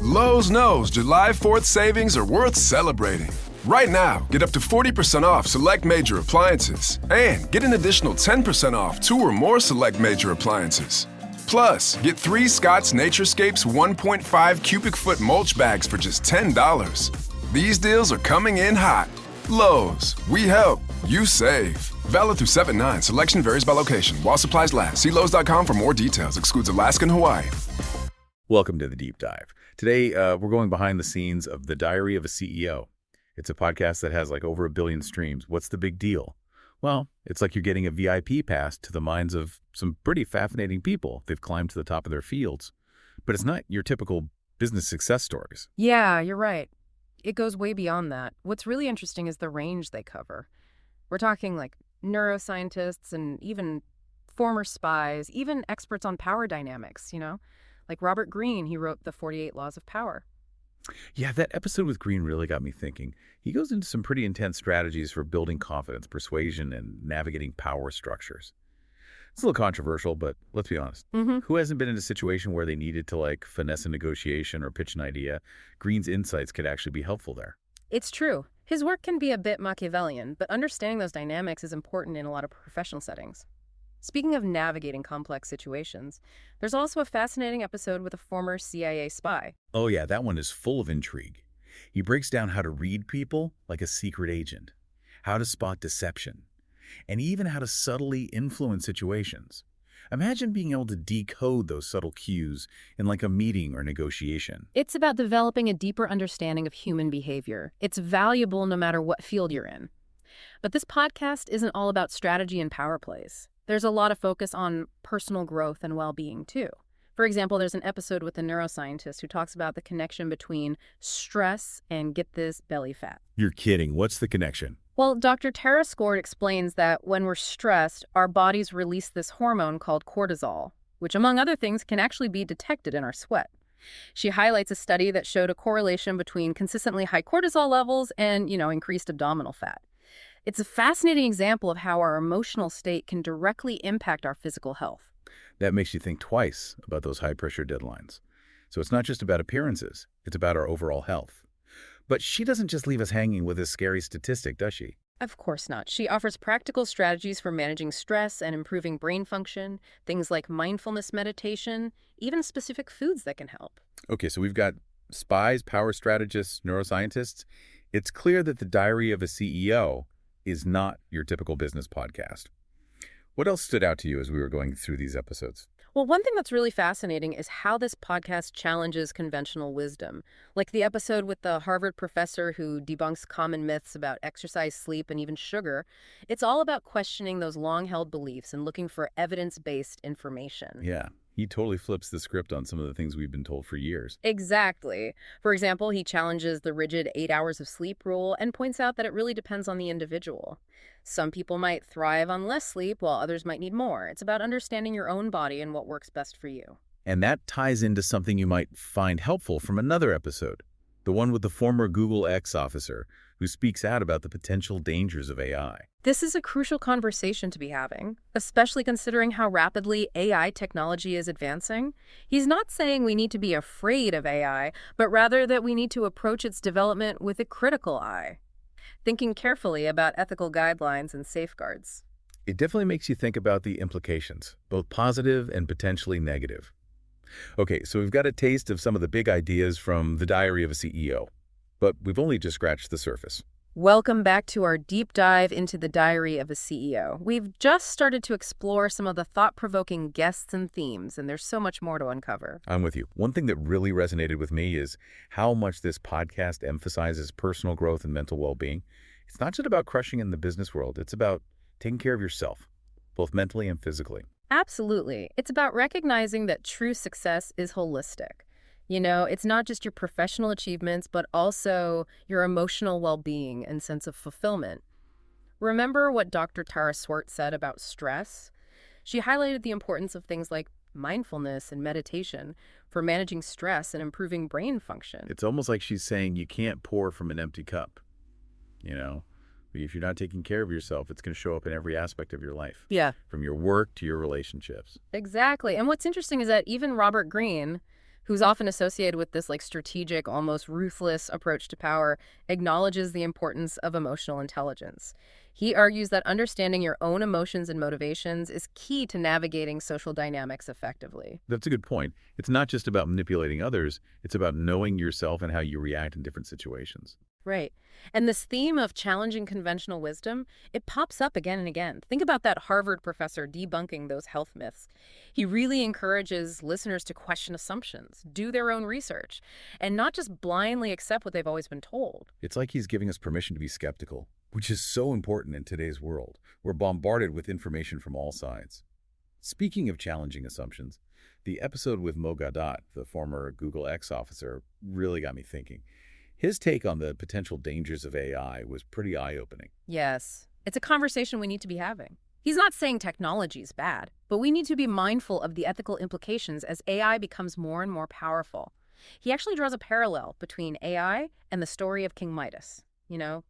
Lowe's knows July 4th savings are worth celebrating. Right now, get up to 40% off select major appliances and get an additional 10% off 2 or more select major appliances. Plus, get 3 Scott's Naturescapes 1.5 cubic foot mulch bags for just $10. These deals are coming in hot. Lowe's, we help, you save. Valid through 7/9. Selection varies by location. While supplies last, see Lowe's.com for more details. Excludes Alaska and Hawaii. Welcome to the Deep Dive. Today, we're going behind the scenes of The Diary of a CEO. It's a podcast that has like over 1 billion streams. What's the big deal? Well, it's like you're getting a VIP pass to the minds of some pretty fascinating people. They've climbed to the top of their fields. But it's not your typical business success stories. Yeah, you're right. It goes way beyond that. What's really interesting is the range they cover. We're talking like neuroscientists and even former spies, even experts on power dynamics, Like Robert Greene, he wrote The 48 Laws of Power. Yeah, that episode with Greene really got me thinking. He goes into some pretty intense strategies for building confidence, persuasion, and navigating power structures. It's a little controversial, but let's be honest. Who hasn't been in a situation where they needed to finesse a negotiation or pitch an idea? Greene's insights could actually be helpful there. It's true. His work can be a bit Machiavellian, but understanding those dynamics is important in a lot of professional settings. Speaking of navigating complex situations, there's also a fascinating episode with a former CIA spy. Oh yeah, that one is full of intrigue. He breaks down how to read people like a secret agent, how to spot deception, and even how to subtly influence situations. Imagine being able to decode those subtle cues in a meeting or negotiation. It's about developing a deeper understanding of human behavior. It's valuable no matter what field you're in. But this podcast isn't all about strategy and power plays. There's a lot of focus on personal growth and well-being, too. For example, there's an episode with a neuroscientist who talks about the connection between stress and, get this, belly fat. You're kidding. What's the connection? Well, Dr. Tara Scored explains that when we're stressed, our bodies release this hormone called cortisol, which, among other things, can actually be detected in our sweat. She highlights a study that showed a correlation between consistently high cortisol levels and, increased abdominal fat. It's a fascinating example of how our emotional state can directly impact our physical health. That makes you think twice about those high-pressure deadlines. So it's not just about appearances, it's about our overall health. But she doesn't just leave us hanging with this scary statistic, does she? Of course not. She offers practical strategies for managing stress and improving brain function, things like mindfulness meditation, even specific foods that can help. Okay, so we've got spies, power strategists, neuroscientists. It's clear that The Diary of a CEO is not your typical business podcast. What else stood out to you as we were going through these episodes? Well, one thing that's really fascinating is how this podcast challenges conventional wisdom. Like the episode with the Harvard professor who debunks common myths about exercise, sleep, and even sugar. It's all about questioning those long-held beliefs and looking for evidence-based information. Yeah, he totally flips the script on some of the things we've been told for years. Exactly. For example, he challenges the rigid 8 hours of sleep rule and points out that it really depends on the individual. Some people might thrive on less sleep while others might need more. It's about understanding your own body and what works best for you. And that ties into something you might find helpful from another episode, the one with the former Google X officer who speaks out about the potential dangers of AI. This is a crucial conversation to be having, especially considering how rapidly AI technology is advancing. He's not saying we need to be afraid of AI, but rather that we need to approach its development with a critical eye, thinking carefully about ethical guidelines and safeguards. It definitely makes you think about the implications, both positive and potentially negative. Okay, so we've got a taste of some of the big ideas from The Diary of a CEO, but we've only just scratched the surface. Welcome back to our deep dive into The Diary of a CEO. We've just started to explore some of the thought-provoking guests and themes, and there's so much more to uncover. I'm with you. One thing that really resonated with me is how much this podcast emphasizes personal growth and mental well-being. It's not just about crushing in the business world. It's about taking care of yourself, both mentally and physically. Absolutely. It's about recognizing that true success is holistic. It's not just your professional achievements, but also your emotional well-being and sense of fulfillment. Remember what Dr. Tara Swart said about stress? She highlighted the importance of things like mindfulness and meditation for managing stress and improving brain function. It's almost like she's saying you can't pour from an empty cup, If you're not taking care of yourself, it's going to show up in every aspect of your life. Yeah. From your work to your relationships. Exactly. And what's interesting is that even Robert Greene, who's often associated with this like strategic, almost ruthless approach to power, acknowledges the importance of emotional intelligence. He argues that understanding your own emotions and motivations is key to navigating social dynamics effectively. That's a good point. It's not just about manipulating others, it's about knowing yourself and how you react in different situations. Right. And this theme of challenging conventional wisdom, it pops up again and again. Think about that Harvard professor debunking those health myths. He really encourages listeners to question assumptions, do their own research, and not just blindly accept what they've always been told. It's like he's giving us permission to be skeptical, which is so important in today's world. We're bombarded with information from all sides. Speaking of challenging assumptions, the episode with Mo Gaudat, the former Google X officer, really got me thinking. His take on the potential dangers of AI was pretty eye-opening. Yes, it's a conversation we need to be having. He's not saying technology is bad, but we need to be mindful of the ethical implications as AI becomes more and more powerful. He actually draws a parallel between AI and the story of King Midas,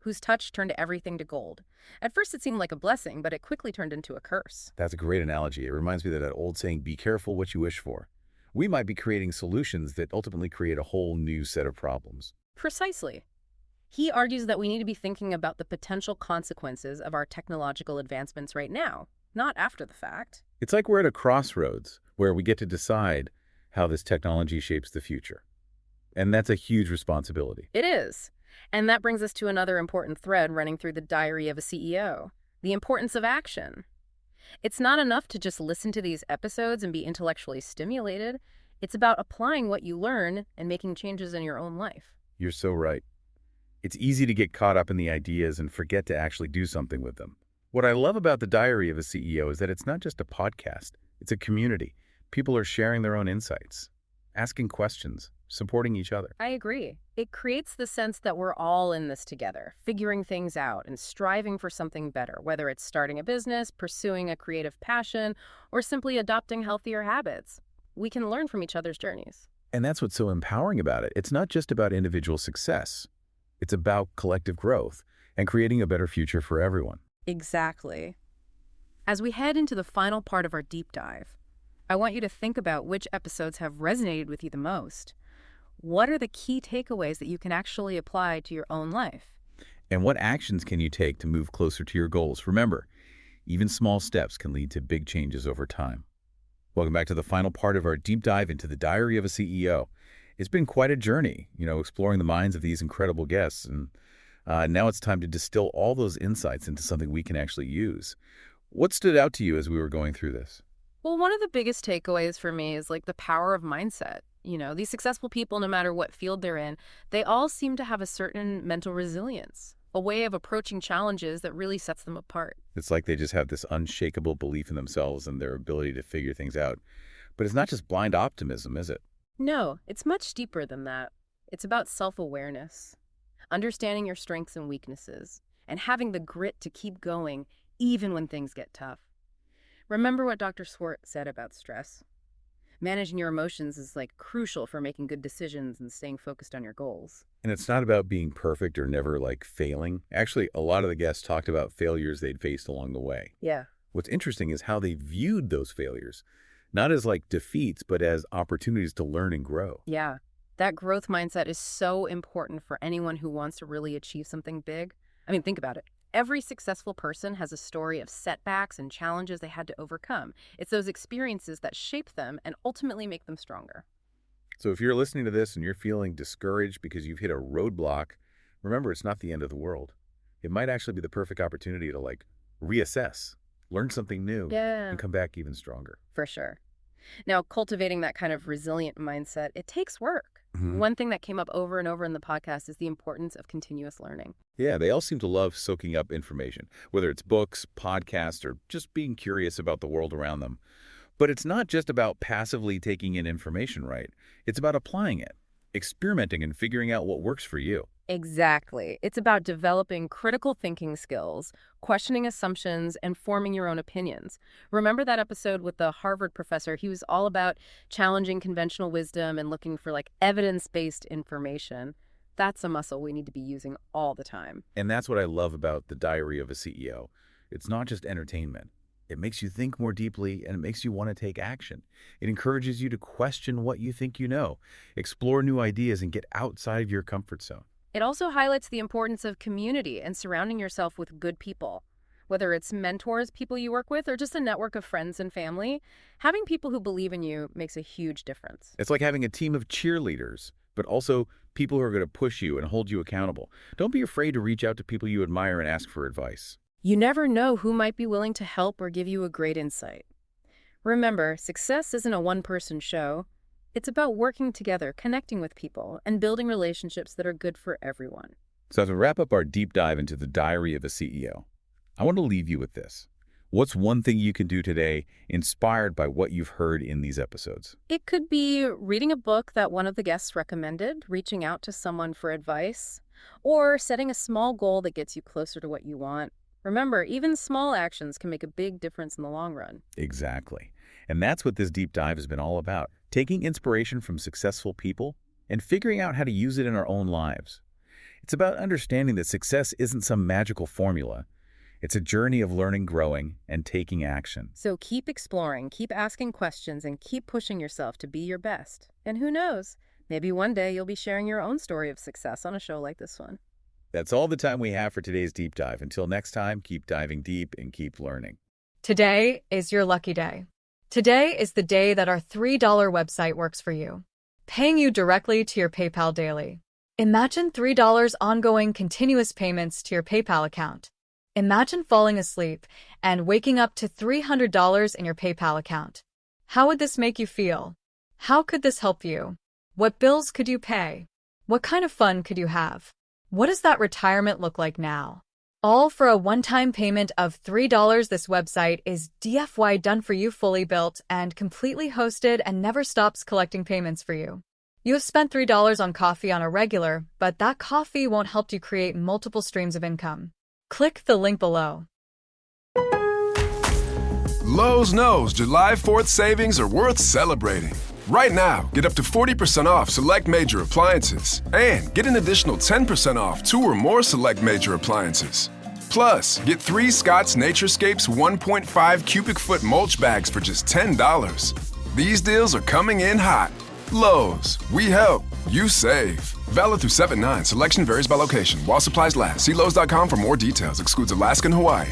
whose touch turned everything to gold. At first it seemed like a blessing, but it quickly turned into a curse. That's a great analogy. It reminds me of that old saying, be careful what you wish for. We might be creating solutions that ultimately create a whole new set of problems. Precisely. He argues that we need to be thinking about the potential consequences of our technological advancements right now, not after the fact. It's like we're at a crossroads where we get to decide how this technology shapes the future. And that's a huge responsibility. It is. And that brings us to another important thread running through the diary of a CEO, the importance of action. It's not enough to just listen to these episodes and be intellectually stimulated. It's about applying what you learn and making changes in your own life. You're so right. It's easy to get caught up in the ideas and forget to actually do something with them. What I love about the Diary of a CEO is that it's not just a podcast. It's a community. People are sharing their own insights, asking questions, supporting each other. I agree. It creates the sense that we're all in this together, figuring things out and striving for something better, whether it's starting a business, pursuing a creative passion, or simply adopting healthier habits. We can learn from each other's journeys. And that's what's so empowering about it. It's not just about individual success. It's about collective growth and creating a better future for everyone. Exactly. As we head into the final part of our deep dive, I want you to think about which episodes have resonated with you the most. What are the key takeaways that you can actually apply to your own life? And what actions can you take to move closer to your goals? Remember, even small steps can lead to big changes over time. Welcome back to the final part of our deep dive into the Diary of a CEO. It's been quite a journey, exploring the minds of these incredible guests. And now it's time to distill all those insights into something we can actually use. What stood out to you as we were going through this? Well, one of the biggest takeaways for me is like the power of mindset. These successful people, no matter what field they're in, they all seem to have a certain mental resilience, a way of approaching challenges that really sets them apart. It's like they just have this unshakable belief in themselves and their ability to figure things out. But it's not just blind optimism, is it? No, it's much deeper than that. It's about self-awareness, understanding your strengths and weaknesses, and having the grit to keep going even when things get tough. Remember what Dr. Swart said about stress? Managing your emotions is crucial for making good decisions and staying focused on your goals. And it's not about being perfect or never failing. Actually, a lot of the guests talked about failures they'd faced along the way. Yeah. What's interesting is how they viewed those failures, not as defeats, but as opportunities to learn and grow. Yeah. That growth mindset is so important for anyone who wants to really achieve something big. I mean, think about it. Every successful person has a story of setbacks and challenges they had to overcome. It's those experiences that shape them and ultimately make them stronger. So if you're listening to this and you're feeling discouraged because you've hit a roadblock, remember, it's not the end of the world. It might actually be the perfect opportunity to reassess, learn something new, and come back even stronger. For sure. Now, cultivating that kind of resilient mindset, it takes work. Mm-hmm. One thing that came up over and over in the podcast is the importance of continuous learning. Yeah, they all seem to love soaking up information, whether it's books, podcasts, or just being curious about the world around them. But it's not just about passively taking in information, right? It's about applying it, experimenting, and figuring out what works for you. Exactly. It's about developing critical thinking skills, questioning assumptions, and forming your own opinions. Remember that episode with the Harvard professor? He was all about challenging conventional wisdom and looking for evidence-based information. That's a muscle we need to be using all the time. And that's what I love about the Diary of a CEO. It's not just entertainment. It makes you think more deeply, and it makes you want to take action. It encourages you to question what you think you know, explore new ideas, and get outside of your comfort zone. It also highlights the importance of community and surrounding yourself with good people. Whether it's mentors, people you work with, or just a network of friends and family, having people who believe in you makes a huge difference. It's like having a team of cheerleaders, but also people who are going to push you and hold you accountable. Don't be afraid to reach out to people you admire and ask for advice. You never know who might be willing to help or give you a great insight. Remember, success isn't a one-person show. It's about working together, connecting with people, and building relationships that are good for everyone. So as we wrap up our deep dive into the diary of a CEO, I want to leave you with this. What's one thing you can do today inspired by what you've heard in these episodes? It could be reading a book that one of the guests recommended, reaching out to someone for advice, or setting a small goal that gets you closer to what you want. Remember, even small actions can make a big difference in the long run. Exactly. And that's what this deep dive has been all about, taking inspiration from successful people and figuring out how to use it in our own lives. It's about understanding that success isn't some magical formula. It's a journey of learning, growing, and taking action. So keep exploring, keep asking questions, and keep pushing yourself to be your best. And who knows, maybe one day you'll be sharing your own story of success on a show like this one. That's all the time we have for today's deep dive. Until next time, keep diving deep and keep learning. Today is your lucky day. Today is the day that our $3 website works for you, paying you directly to your PayPal daily. Imagine $3 ongoing continuous payments to your PayPal account. Imagine falling asleep and waking up to $300 in your PayPal account. How would this make you feel? How could this help you? What bills could you pay? What kind of fun could you have? What does that retirement look like now? All for a one-time payment of $3. This website is DFY done for you, fully built and completely hosted, and never stops collecting payments for you. You have spent $3 on coffee on a regular, but that coffee won't help you create multiple streams of income. Click the link below. Lowe's knows July 4th savings are worth celebrating. Right now, get up to 40% off select major appliances and get an additional 10% off 2 or more select major appliances. Plus, get 3 Scott's Naturescapes 1.5 cubic foot mulch bags for just $10. These deals are coming in hot. Lowe's, we help, you save. Valid through 7/9. Selection varies by location. While supplies last. See Lowe's.com for more details. Excludes Alaska and Hawaii.